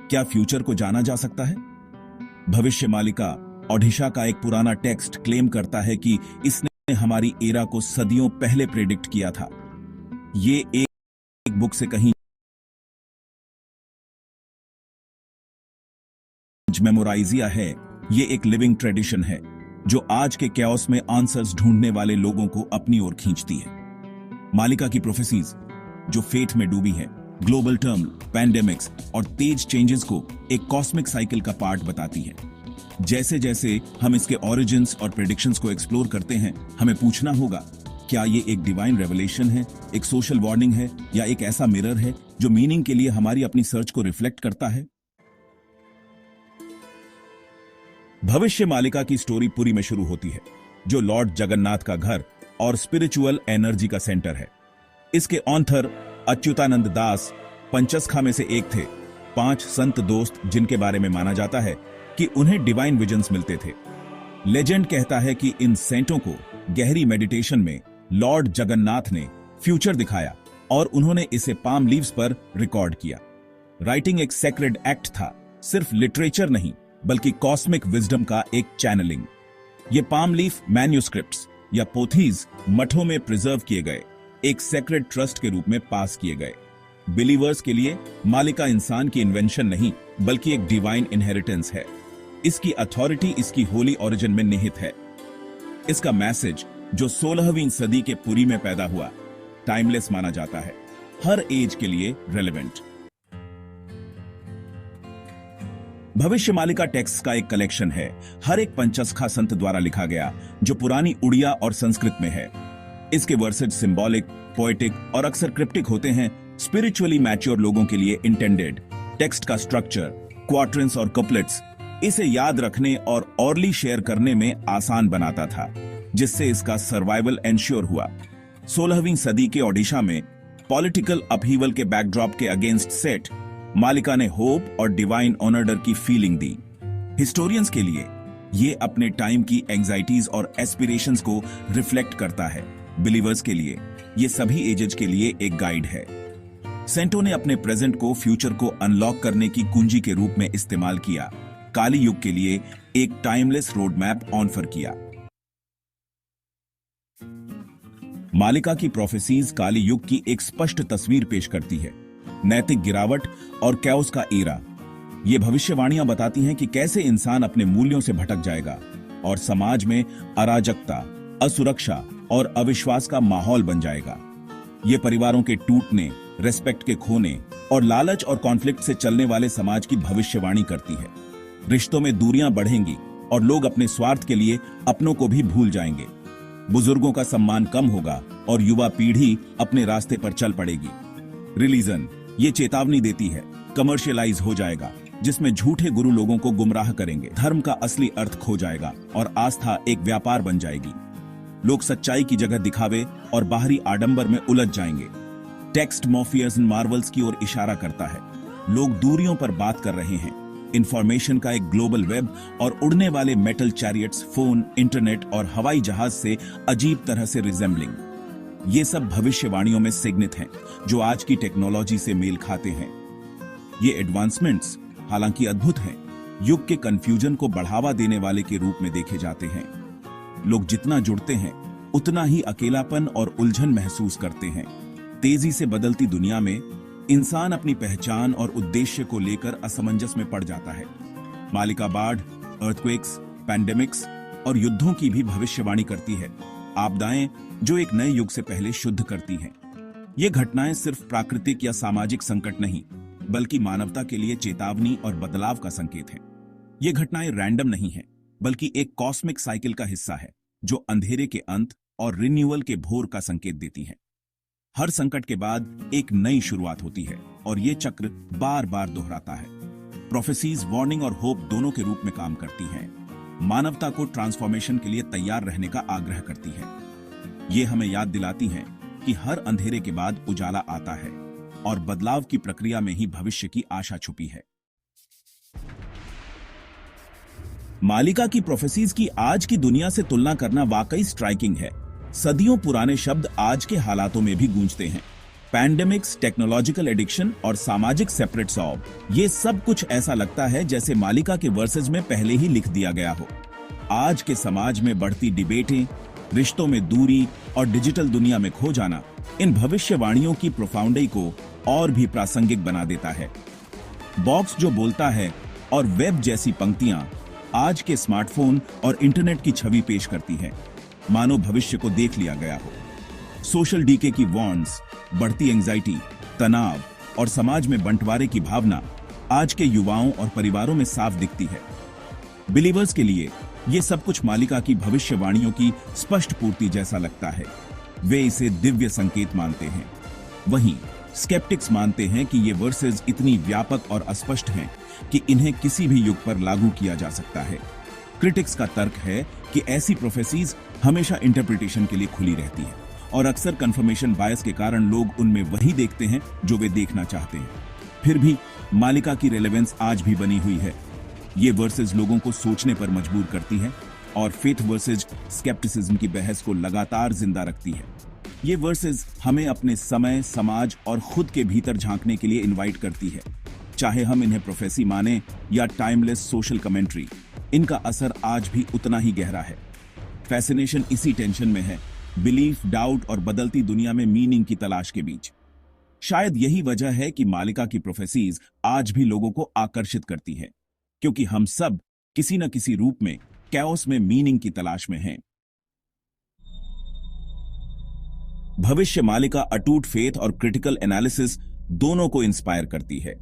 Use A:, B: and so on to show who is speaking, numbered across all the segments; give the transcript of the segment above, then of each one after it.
A: क्या फ्यूचर को जाना जा सकता है? भविष्य मालिका ओडिशा का एक पुराना टेक्स्ट क्लेम करता है कि इसने हमारी एरा को सदियों पहले प्रेडिक्ट किया था। ये एक बुक से कहीं मेमोराइजिया है। ये एक लिविंग ट्रेडिशन है जो आज के कैओस में आंसर्स ढूंढने वाले लोगों को अपनी ओर खींचती है। मालिका की प्रोफेसीज जो फेट में डूबी है, ग्लोबल टर्म, पैंडेमिक्स और तेज चेंजेस को एक कॉस्मिक साइकिल का पार्ट बताती है। जैसे जैसे हम इसके ओरिजिन्स और प्रेडिक्शंस को एक्सप्लोर करते हैं, हमें पूछना होगा, क्या ये एक डिवाइन रेवलेशन है, एक सोशल वार्निंग है, या एक ऐसा मिरर है जो मीनिंग के लिए हमारी अपनी सर्च को रिफ्लेक्ट करता है? भविष्य मालिका की स्टोरी पुरी में शुरू होती है, जो लॉर्ड जगन्नाथ का घर और स्पिरिचुअल एनर्जी का सेंटर है। इसके ऑथर अच्युतानंद दास पंचसखा में से एक थे, 5 संत दोस्त जिनके बारे में माना जाता है कि उन्हें डिवाइन विजन्स मिलते थे। लेजेंड कहता है कि इन सेंटों को गहरी मेडिटेशन में लॉर्ड जगन्नाथ ने फ्यूचर दिखाया और उन्होंने इसे पाम लीव्स पर रिकॉर्ड किया। राइटिंग एक सेक्रेड एक्ट था, सिर्फ लिटरेचर नहीं बल्कि कॉस्मिक विजडम का एक चैनलिंग। ये पाम लीफ मैन्यूस्क्रिप्ट्स या पोथीज मठों में प्रिजर्व किए गए, एक सेक्रेड ट्रस्ट के रूप में पास किए गए। बिलीवर्स के लिए मालिका इंसान की इन्वेंशन नहीं बल्कि एक डिवाइन इनहेरिटेंस है। इसकी अथॉरिटी इसकी होली ओरिजिन में निहित है। इसका मैसेज जो 16वीं सदी के पुरी में पैदा हुआ, टाइमलेस माना जाता है, हर एज के लिए रेलेवेंट। भविष्य मालिका टेक्स्ट का एक कलेक्शन है, हर एक पंचसखा संत द्वारा लिखा गया, जो पुरानी उड़िया और संस्कृत में है। इसके वर्सेज सिंबॉलिक, पोएटिक और अक्सर क्रिप्टिक होते हैं, स्पिरिचुअली मैच्योर लोगों के लिए इंटेंडेड। टेक्स्ट का स्ट्रक्चर, क्वार्टरेंस और कपलेट्स इसे याद रखने और ऑरली शेयर करने में आसान बनाता था, जिससे इसका सर्वाइवल एंश्योर हुआ। 16वीं सदी के ओडिशा में पॉलिटिकल अपहीवल के बैकड्रॉप के अगेंस्ट सेट मालिका ने होप और डिवाइन ऑनर्डर की फीलिंग दी। हिस्टोरियंस के लिए ये अपने टाइम की एंजाइटीज और एस्पिरेशंस को रिफ्लेक्ट करता है। बिलीवर्स के लिए ये सभी एजेज के लिए एक गाइड है। सेंटो ने अपने प्रेजेंट को फ्यूचर को अनलॉक करने की कुंजी के रूप में इस्तेमाल किया, काली युग के लिए एक टाइमलेस रोड मैप ऑफर किया। मालिका की प्रोफेसीज काली युग की एक स्पष्ट तस्वीर पेश करती है, नैतिक गिरावट और कैओस का एरा। ये भविष्यवाणियां बताती हैं कि कैसे इंसान अपने मूल्यों से भटक जाएगा और समाज में अराजकता, असुरक्षा और अविश्वास का माहौल बन जाएगा। ये परिवारों के टूटने, रेस्पेक्ट के खोने और लालच और कॉन्फ्लिक्ट से चलने वाले समाज की भविष्यवाणी करती है। रिश्तों में दूरियां बढ़ेंगी और लोग अपने स्वार्थ के लिए अपनों को भी भूल जाएंगे। बुजुर्गों का सम्मान कम होगा और युवा पीढ़ी अपने रास्ते पर चल पड़ेगी। रिलीजन ये चेतावनी देती है, कमर्शियलाइज हो जाएगा, जिसमें झूठे गुरु लोगों को गुमराह करेंगे। धर्म का असली अर्थ खो जाएगा और आस्था एक व्यापार बन जाएगी। लोग सच्चाई की जगह दिखावे और बाहरी आडंबर में उलझ जाएंगे। टेक्स्ट मॉर्फियस एंड मार्वल्स की ओर इशारा करता है। लोग दूरियों पर बात कर रहे हैं, इंफॉर्मेशन का एक ग्लोबल वेब और उड़ने वाले मेटल चैरियट्स, फोन, इंटरनेट और हवाई जहाज से अजीब तरह से रिजेंबलिंग। ये सब भविष्यवाणियों में सिग्नित हैं, जो आज की टेक्नोलॉजी से मेल खाते हैं। ये एडवांसमेंट्स हालांकि अद्भुत हैं, युग के कंफ्यूजन को बढ़ावा देने वाले के रूप में देखे जाते हैं। लोग जितना जुड़ते हैं उतना ही अकेलापन और उलझन महसूस करते हैं। तेजी से बदलती दुनिया में इंसान अपनी पहचान और उद्देश्य को लेकर असमंजस में पड़ जाता है। मालिका बाढ़, अर्थक्वेक्स, पैंडेमिक्स और युद्धों की भी भविष्यवाणी करती है, आपदाएं जो एक नए युग से पहले शुद्ध करती हैं। ये घटनाएं सिर्फ प्राकृतिक या सामाजिक संकट नहीं, बल्कि मानवता के लिए चेतावनी और बदलाव का संकेत है। ये घटनाएं रैंडम नहीं है, बल्कि एक कॉस्मिक साइकिल का हिस्सा है, जो अंधेरे के अंत और रिन्यूअल के भोर का संकेत देती है। हर संकट के बाद एक नई शुरुआत होती है और ये चक्र बार बार दोहराता है। प्रोफेसीज वार्निंग और होप दोनों के रूप में काम करती हैं, मानवता को ट्रांसफॉर्मेशन के लिए तैयार रहने का आग्रह करती है। ये हमें याद दिलाती हैं कि हर अंधेरे के बाद उजाला आता है और बदलाव की प्रक्रिया में ही भविष्य की आशा छुपी है। मालिका की प्रोफेसीज की आज की दुनिया से तुलना करना वाकई स्ट्राइकिंग है। सदियों पुराने शब्द आज के हालातों में भी गूंजते हैं। पैंडेमिक्स, टेक्नोलॉजिकल एडिक्शन और सामाजिक सेपरेट सॉल्व, ये सब कुछ ऐसा लगता है जैसे मालिका के वर्सेस में पहले ही लिख दिया गया हो। आज के समाज में बढ़ती डिबेटें, रिश्तों में दूरी और डिजिटल दुनिया में खो जाना इन भविष्यवाणियों की प्रोफाउंडिटी को और भी प्रासंगिक बना देता है। बॉक्स जो बोलता है और वेब जैसी पंक्तियां आज के स्मार्टफोन और इंटरनेट की छवि पेश करती हैं, मानो भविष्य को देख लिया गया हो। सोशल डीके की वॉर्न्स, बढ़ती एंजाइटी, तनाव और समाज में बंटवारे की भावना आज के युवाओं और परिवारों में साफ दिखती है। बिलीवर्स के लिए ये सब कुछ मालिका की भविष्यवाणियों की स्पष्ट पूर्ति जैसा लगता है। वे इसे दिव्य संकेत मानते हैं। वहीं स्केप्टिक्स मानते हैं कि ये वर्सेस इतनी व्यापक और अस्पष्ट हैं कि इन्हें किसी भी युग पर लागू किया जा सकता है। क्रिटिक्स का तर्क है कि ऐसी प्रोफेसीज हमेशा इंटरप्रिटेशन के लिए खुली रहती हैं और अक्सर कंफर्मेशन बायस के कारण लोग उनमें वही देखते हैं जो वे देखना चाहते हैं। फिर भी मालिका की रेलेवेंस आज भी बनी हुई है। ये वर्सेस लोगों को सोचने पर मजबूर करती है और फेथ वर्सेस स्केप्टिसिज्म की बहस को लगातार जिंदा रखती है। ये वर्सेस हमें अपने समय, समाज और खुद के भीतर झांकने के लिए इनवाइट करती है। चाहे हम इन्हें प्रोफेसी माने या टाइमलेस सोशल कमेंट्री, इनका असर आज भी उतना ही गहरा है। फैसिनेशन इसी टेंशन में है, बिलीफ, डाउट और बदलती दुनिया में मीनिंग की तलाश के बीच। शायद यही वजह है कि मालिका की प्रोफेसीज आज भी लोगों को आकर्षित करती है, क्योंकि हम सब किसी न किसी रूप में कैओस में मीनिंग की तलाश में हैं। भविष्य मालिका अटूट फेथ और क्रिटिकल एनालिसिस दोनों को इंस्पायर करती है।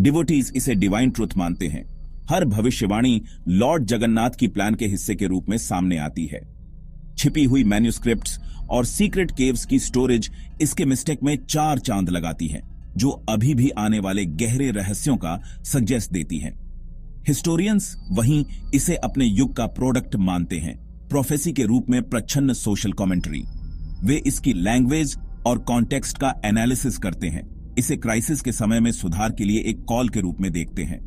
A: डिवोटीज इसे डिवाइन ट्रुथ मानते हैं। हर भविष्यवाणी लॉर्ड जगन्नाथ की प्लान के हिस्से के रूप में सामने आती है। छिपी हुई मैन्यूस्क्रिप्ट्स और सीक्रेट केव्स की स्टोरेज इसके मिस्टेक में 4 चांद लगाती है, जो अभी भी आने वाले गहरे रहस्यों का सजेस्ट देती हैं। हिस्टोरियंस वहीं इसे अपने युग का प्रोडक्ट मानते हैं, प्रोफेसी के रूप में प्रच्छन्न सोशल कमेंट्री। वे इसकी लैंग्वेज और कॉन्टेक्स्ट का एनालिसिस करते हैं, इसे क्राइसिस के समय में सुधार के लिए एक कॉल के रूप में देखते हैं।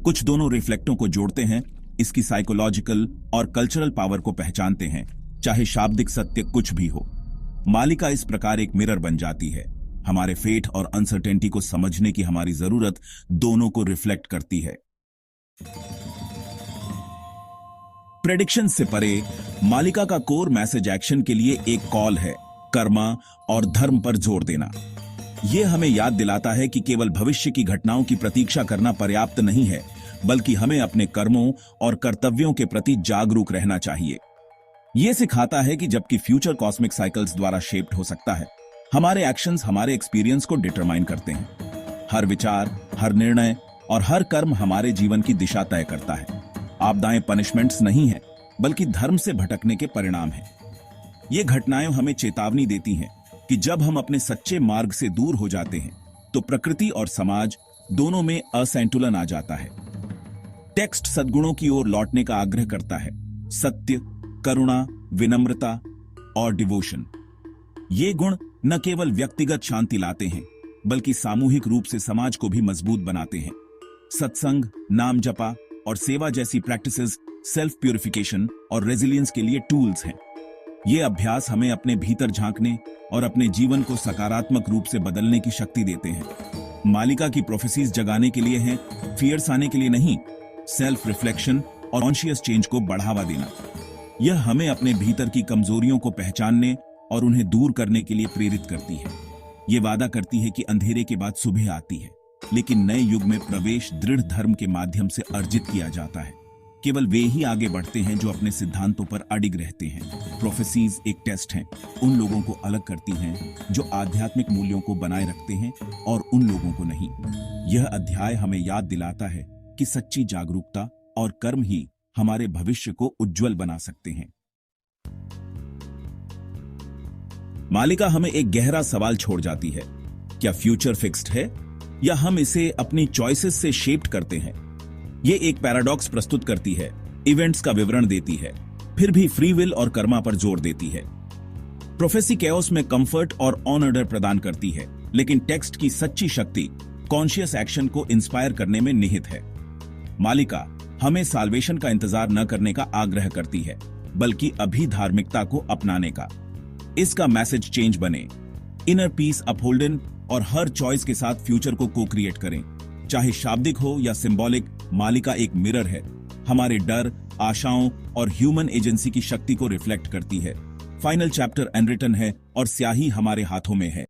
A: कुछ दोनों रिफ्लेक्टों को जोड़ते हैं, इसकी साइकोलॉजिकल और कल्चरल पावर को पहचानते हैं, चाहे शाब्दिक सत्य कुछ भी हो। मालिका इस प्रकार एक मिरर बन जाती है, हमारे फेट और अनसर्टेनिटी को समझने की हमारी जरूरत दोनों को रिफ्लेक्ट करती है। प्रेडिक्शन से परे मालिका का कोर मैसेज एक्शन के लिए एक कॉल है, कर्मा और धर्म पर जोर देना। यह हमें याद दिलाता है कि केवल भविष्य की घटनाओं की प्रतीक्षा करना पर्याप्त नहीं है, बल्कि हमें अपने कर्मों और कर्तव्यों के प्रति जागरूक रहना चाहिए। यह सिखाता है कि जबकि फ्यूचर कॉस्मिक साइकिल्स द्वारा शेप्ड हो सकता है, हमारे एक्शंस हमारे एक्सपीरियंस को डिटरमाइन करते हैं। हर विचार, हर निर्णय और हर कर्म हमारे जीवन की दिशा तय करता है। आपदाएं पनिशमेंट्स नहीं है, बल्कि धर्म से भटकने के परिणाम हैं। ये घटनाएं हमें चेतावनी देती हैं कि जब हम अपने सच्चे मार्ग से दूर हो जाते हैं, तो प्रकृति और समाज दोनों में असंतुलन आ जाता है। टेक्स्ट सद्गुणों की ओर लौटने का आग्रह करता है, सत्य, करुणा, विनम्रता और डिवोशन। ये गुण न केवल व्यक्तिगत शांति लाते हैं, बल्कि सामूहिक रूप से समाज को भी मजबूत बनाते हैं। सत्संग, नाम जपा और सेवा जैसी प्रैक्टिसेस सेल्फ प्यूरिफिकेशन और रेजिलियंस के लिए टूल्स हैं। ये अभ्यास हमें अपने भीतर झांकने और अपने जीवन को सकारात्मक रूप से बदलने की शक्ति देते हैं। मालिका की प्रोफेसीज जगाने के लिए हैं, फियर्स आने के लिए नहीं। सेल्फ रिफ्लेक्शन और कॉन्शियस चेंज को बढ़ावा देना। यह हमें अपने भीतर की कमजोरियों को पहचानने और उन्हें दूर करने के लिए प्रेरित करती है। ये वादा करती है कि अंधेरे के बाद सुबह आती है, लेकिन नए युग में प्रवेश दृढ़ धर्म के माध्यम से अर्जित किया जाता है। केवल वे ही आगे बढ़ते हैं जो अपने सिद्धांतों पर अडिग रहते हैं। प्रोफेसीज एक टेस्ट हैं, उन लोगों को अलग करती हैं जो आध्यात्मिक मूल्यों को बनाए रखते हैं और उन लोगों को नहीं। यह अध्याय हमें याद दिलाता है कि सच्ची जागरूकता और कर्म ही हमारे भविष्य को उज्जवल बना सकते हैं। मालिका हमें एक गहरा सवाल छोड़ जाती है, क्या फ्यूचर फिक्स्ड है या हम इसे अपनी चॉइसेस से शेप्ड करते हैं? ये एक पैराडॉक्स प्रस्तुत करती है, इवेंट्स का विवरण देती है, फिर भी फ्री विल और कर्मा पर जोर देती है। प्रोफेसी कैओस में कंफर्ट और ऑनर प्रदान करती है, लेकिन टेक्स्ट की सच्ची शक्ति कॉन्शियस एक्शन को इंस्पायर करने में निहित है। मालिका हमें साल्वेशन का इंतजार न करने का आग्रह करती है, बल्कि अभी धार्मिकता को अपनाने का। इसका मैसेज चेंज बने, इनर पीस अपहोल्डन और हर चॉइस के साथ फ्यूचर को को क्रिएट करें। चाहे शाब्दिक हो या सिंबॉलिक, मालिका एक मिरर है, हमारे डर, आशाओं और ह्यूमन एजेंसी की शक्ति को रिफ्लेक्ट करती है। फाइनल चैप्टर अनरिटन है और स्याही हमारे हाथों में है।